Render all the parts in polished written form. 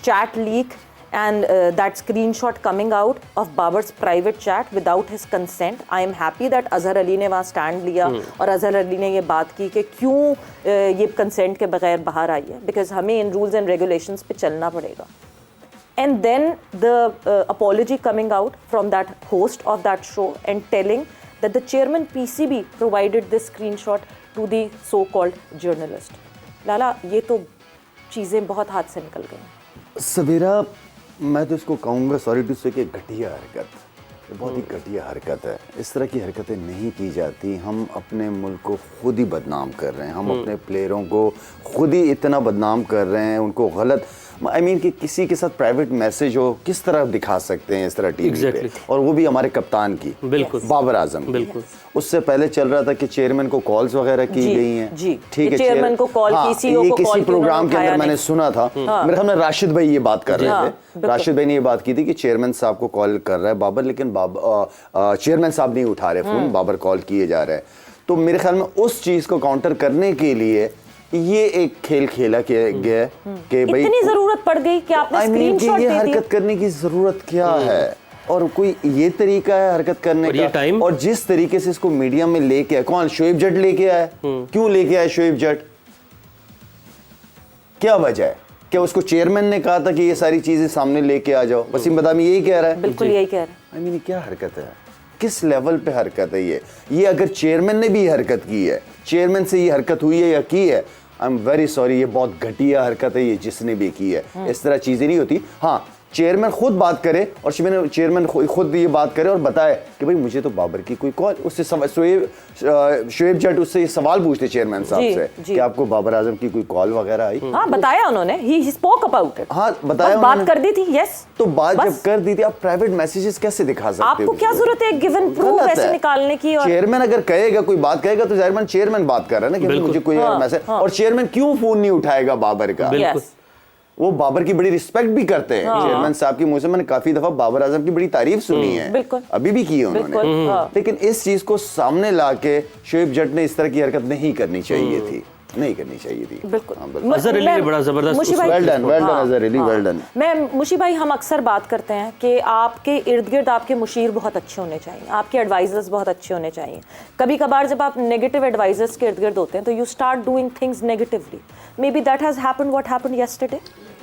chat leak and that screenshot coming out of Babar's private chat without his consent. I am happy that Azhar Ali ने वहाँ stand लिया और Azhar Ali ने ये बात की कि क्यों ये consent के बगैर बाहर आई है, because हमें इन rules and regulations पे चलना पड़ेगा. And then the apology coming out from that host of that show and telling that the chairman PCB provided this screenshot to the so-called journalist. लाला, ये तो चीज़ें बहुत हाथ से निकल गई. सवेरा, मैं तो इसको कहूँगा, सॉरी टू से, कि घटिया हरकत, बहुत ही घटिया हरकत है. इस तरह की हरकतें नहीं की जाती. हम अपने मुल्क को खुद ही बदनाम कर रहे हैं, हम अपने प्लेयरों को खुद ही इतना बदनाम कर रहे हैं, उनको गलत कि किसी के साथ प्राइवेट मैसेज हो किस तरह दिखा सकते हैं इस तरह टीवी पे, और वो भी हमारे कप्तान की, बिल्कुल, बाबर आजम, बिल्कुल. उससे पहले चल रहा था कि चेयरमैन को कॉल्स वगैरह की गई हैं, ठीक है, चेयरमैन को कॉल की, सीईओ को कॉल, किसी प्रोग्राम के अंदर मैंने सुना था, मेरे सामने राशिद भाई ये बात कर रहे थे, राशिद भाई ने ये बात की थी कि चेयरमैन साहब को कॉल कर रहा है बाबर, लेकिन चेयरमैन साहब नहीं उठा रहे फोन, बाबर कॉल किए जा रहे हैं. तो मेरे ख्याल में उस चीज को काउंटर करने के लिए ये एक खेल खेला गया कि भाई इतनी जरूरत पड़ गई कि आपने स्क्रीनशॉट दे दी. हरकत करने की जरूरत क्या है, और कोई ये तरीका है हरकत करने का, और जिस तरीके से इसको मीडिया में लेके आए, कौन, शोएब जट लेके आए, क्यों लेके आए शोएब जट, क्या वजह है? क्या उसको चेयरमैन ने कहा था कि ये सारी चीजें सामने लेके आ जाओ? वसीम बदामी यही कह रहा है, बिल्कुल यही कह रहा है. क्या हरकत है, किस लेवल पे हरकत है ये अगर चेयरमैन ने भी हरकत की है, चेयरमैन से ये हरकत हुई है या की है, आई एम वेरी सॉरी, ये बहुत घटिया हरकत है ये जिसने भी की है. इस तरह चीजें नहीं होती. हाँ, चेयरमैन खुद बात करे और चेयरमैन खुद ये बात करे और बताए कि भाई मुझे तो बाबर की कोई कॉल, उससे शोएब जट उससे ये सवाल पूछते चेयरमैन साहब से कि आपको बाबर आजम की कोई कॉल वगैरह आई? हाँ, बताया उन्होंने, ही स्पोक अबाउट इट. हाँ, बताया, बात कर दी थी. यस, तो बात जब कर दी थी, आप प्राइवेट मैसेजेस कैसे दिखा सकते हो? आपको क्या जरूरत है गिवन प्रूफ ऐसे निकालने की? और चेयरमैन अगर कहेगा, कोई बात कहेगा, तो जाहिर चेयरमैन बात कर रहा है ना कि मुझे कोई मैसेज, और चेयरमैन क्यों फोन नहीं उठाएगा बाबर का? वो बाबर की बड़ी रिस्पेक्ट भी करते हैं. चेयरमैन साहब की मुंह से मैंने काफी दफा बाबर आजम की बड़ी तारीफ सुनी है, अभी भी की है उन्होंने, लेकिन इस चीज को सामने लाके शोएब जट ने इस तरह की हरकत नहीं करनी चाहिए थी, नहीं करनी चाहिए थी. बिल्कुल. अजहर अली ने बड़ा जबरदस्त, well done Azhar Ali, well done. मैं मुशी भाई, हम अक्सर बात करते हैं कि आपके इर्द गिर्द आपके मुशीर बहुत अच्छे होने चाहिए, आपके एडवाइजर्स बहुत अच्छे होने चाहिए. कभी कभार जब आप नेगेटिव एडवाइजर्स के इर्द गिर्द होते हैं तो you start doing things negatively. Maybe that has happened what happened yesterday.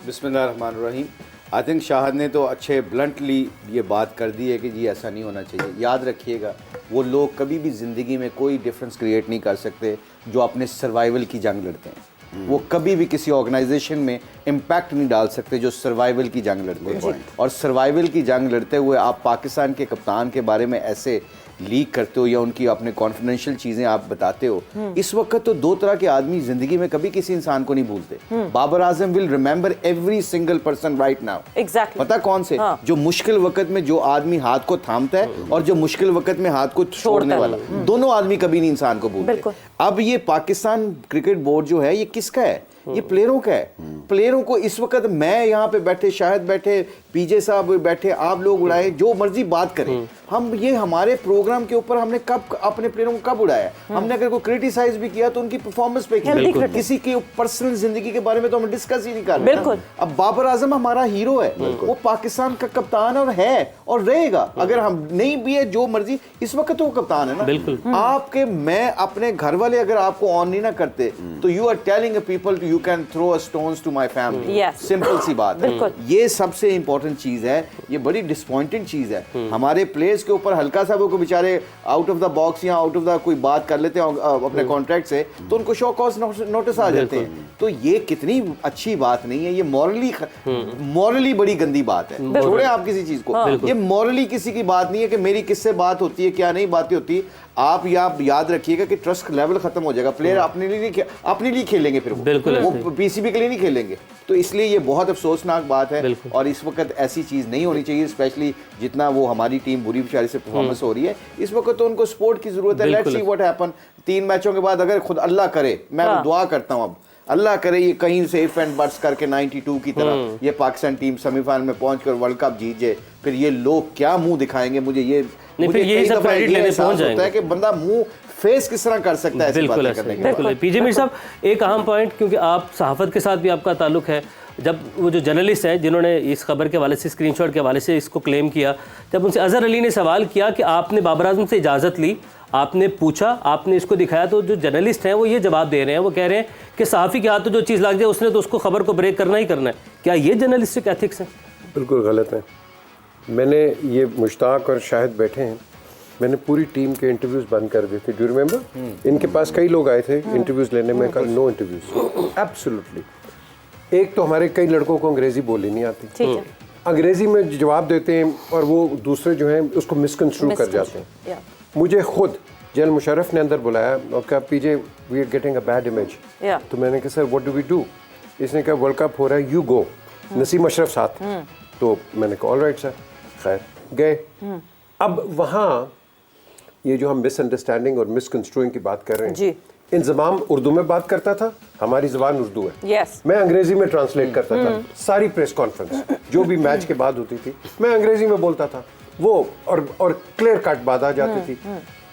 बिस्मिल्लाहिर्रहमानिर्रहीम. आई थिंक शाहद ने तो अच्छे ब्लंटली ये बात कर दी है कि जी ऐसा नहीं होना चाहिए. याद रखिएगा, वो लोग कभी भी ज़िंदगी में कोई डिफरेंस क्रिएट नहीं कर सकते जो अपने सर्वाइवल की जंग लड़ते हैं. वो कभी भी किसी ऑर्गेनाइजेशन में इम्पैक्ट नहीं डाल सकते जो सर्वाइवल की जंग लड़ते हैं. और सर्वाइवल की जंग लड़ते हुए आप पाकिस्तान के कप्तान के बारे में ऐसे लीक करते हो या उनकी अपने कॉन्फिडेंशियल चीजें आप बताते हो. इस वक्त तो दो तरह के आदमी जिंदगी में कभी किसी इंसान को नहीं भूलते. Babar Azam will remember every single person right now. Exactly. पता कौन से? जो मुश्किल वक्त में जो आदमी हाथ को थामता है और जो मुश्किल वक्त में हाथ को छोड़ने वाला, दोनों आदमी कभी नहीं इंसान को भूलते. अब ये पाकिस्तान क्रिकेट बोर्ड जो है ये किसका है? ये प्लेयरों का है. प्लेयरों को इस वक्त, मैं यहाँ पे बैठे, शायद बैठे, पीजे साहब बैठे, आप लोग उड़ाए, जो मर्जी बात करें, हम ये हमारे प्रोग्राम के ऊपर हमने कब अपने प्लेयरों को कब उड़ाया? हमने अगर कोई क्रिटिसाइज भी किया तो उनकी परफॉर्मेंस पे किया, किसी की पर्सनल जिंदगी के बारे में तो हम डिस्कस ही नहीं कर रहे. अब बाबर आजम हमारा हीरो है, वो पाकिस्तान का कप्तान और रहेगा. अगर हम नहीं भी है जो मर्जी, इस वक्त तो वो कप्तान है ना. आपके, मैं अपने घर वाले अगर आपको ऑन नहीं ना करते तो you are telling people you can throw stones to my family. Simple सी बात है. ये सबसे इंपॉर्टेंट चीज है. ये बड़ी डिसअपॉइंटिंग चीज है. हमारे प्लेयर्स के ऊपर हल्का सा वो बेचारे आउट ऑफ द बॉक्स या आउट ऑफ द कोई बात कर लेते हैं अपने कॉन्ट्रैक्ट से, तो उनको शो कॉज नोटिस आ जाते हैं. तो ये कितनी अच्छी बात नहीं है. ये मॉरली बड़ी गंदी बात है. छोड़े आप किसी चीज को, ये मॉरली किसी की बात नहीं है कि मेरी किससे बात होती है, क्या नहीं बातें होती. आप याद रखिएगा कि ट्रस्ट लेवल खत्म हो जाएगा. प्लेयर अपने लिए खेलेंगे, फिर वो पीसीबी के लिए नहीं खेलेंगे. तो इसलिए ये बहुत अफसोसनाक बात है. और इस वक्त ऐसी चीज नहीं होनी चाहिए, स्पेशली जितना वो हमारी टीम बुरी बेचारी से परफॉर्मेंस हो रही है. इस वक्त तो उनको सपोर्ट की जरूरत है. Let's see what happen. 3 मैचों के बाद अगर खुद अल्लाह करे, मैं दुआ करता हूं, अब अल्लाह करे ये कहीं से इफ एंड बट्स करके 92 की तरह ये पाकिस्तान टीम सेमीफाइनल में पहुंचकर वर्ल्ड कप जीत जाए, फिर ये लोग क्या मुंह दिखाएंगे? मुझे यही सब क्रेडिट लेने पहुंच जाएंगे कि बंदा मुंह फेस किस तरह कर सकता है ऐसी बातें करने के बाद. पीजे मीर साहब, एक अहम पॉइंट, क्योंकि आप सहाफत के साथ भी आपका ताल्लुक है, जब वो जो जर्नलिस्ट हैं जिन्होंने इस खबर के हवाले से, स्क्रीनशॉट के हवाले से इसको क्लेम किया, जब उनसे अजहर अली ने सवाल किया कि आपने बाबर आजम से इजाज़त ली, आपने पूछा, आपने इसको दिखाया, तो जो जर्नलिस्ट हैं वो ये जवाब दे रहे हैं, वो कह रहे हैं कि सहाफ़ी के हाथ तो जो चीज़ लग जाए उसने तो उसको खबर को ब्रेक करना ही करना है। क्या ये जर्नलिस्टिक एथिक्स है? बिल्कुल गलत है। मैंने ये मुश्ताक और शाहिद बैठे हैं, मैंने पूरी टीम के इंटरव्यूज़ बंद कर दिए थे। Do you remember? इनके पास कई लोग आए थे इंटरव्यूज़ लेने में, कल नो इंटरव्यूज़, एब्सोल्युटली। एक तो हमारे कई लड़कों को अंग्रेज़ी बोली नहीं आती, ठीक है। अंग्रेज़ी में जवाब देते हैं और वो दूसरे जो हैं उसको मिसकंस्ट्रू कर जाते हैं। Yeah. मुझे खुद जनरल मुशर्रफ ने अंदर बुलाया और कहा PJ we are getting a bad image. Yeah. तो मैंने कहा sir what do we do? इसने कहा वर्ल्ड कप हो रहा है, यू गो। नसीम अशरफ साथ। तो मैंने कहा ऑल राइट सर, खैर गए। अब वहाँ ये जो हम मिसअंडरस्टैंडिंग और मिसकंस्ट्रूइंग की बात कर रहे हैं, जी। इंजमाम उर्दू में बात करता था, हमारी ज़बान उर्दू है, Yes. मैं अंग्रेजी में ट्रांसलेट करता था। सारी प्रेस कॉन्फ्रेंस जो भी मैच के बाद होती थी मैं अंग्रेजी में बोलता था, वो और क्लियर कट बात आ जाती थी।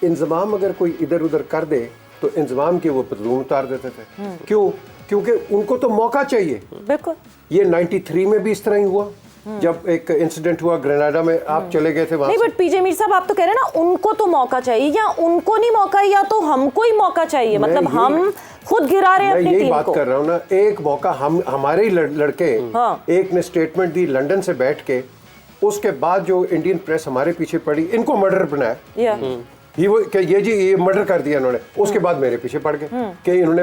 इंजमाम अगर कोई इधर उधर कर दे तो इंजमाम के वो पतलून उतार देते थे। क्यों? क्योंकि उनको तो मौका चाहिए। बिल्कुल। ये 93 में भी इस तरह ही हुआ, जब एक इंसिडेंट हुआ ग्रेनाडा में, आप चले गए थे वहां नहीं, से। बट पीजे मीर साहब आप तो कह रहे हैं ना उनको तो मौका चाहिए, या उनको नहीं मौका, या तो हमको ही मौका चाहिए। मैं मतलब यही- हम खुद गिरा रहे हैं मैं अपनी यही टीम बात को। कर रहा हूँ ना, एक मौका हम हमारे ही लड़के, हाँ। एक ने स्टेटमेंट दी लंदन से बैठ के, उसके बाद जो इंडियन प्रेस हमारे पीछे पड़ी, इनको मर्डर बनाया या ये वो कि ये जी ये मर्डर कर दिया इन्होंने, उसके बाद मेरे पीछे पड़ गए कि इन्होंने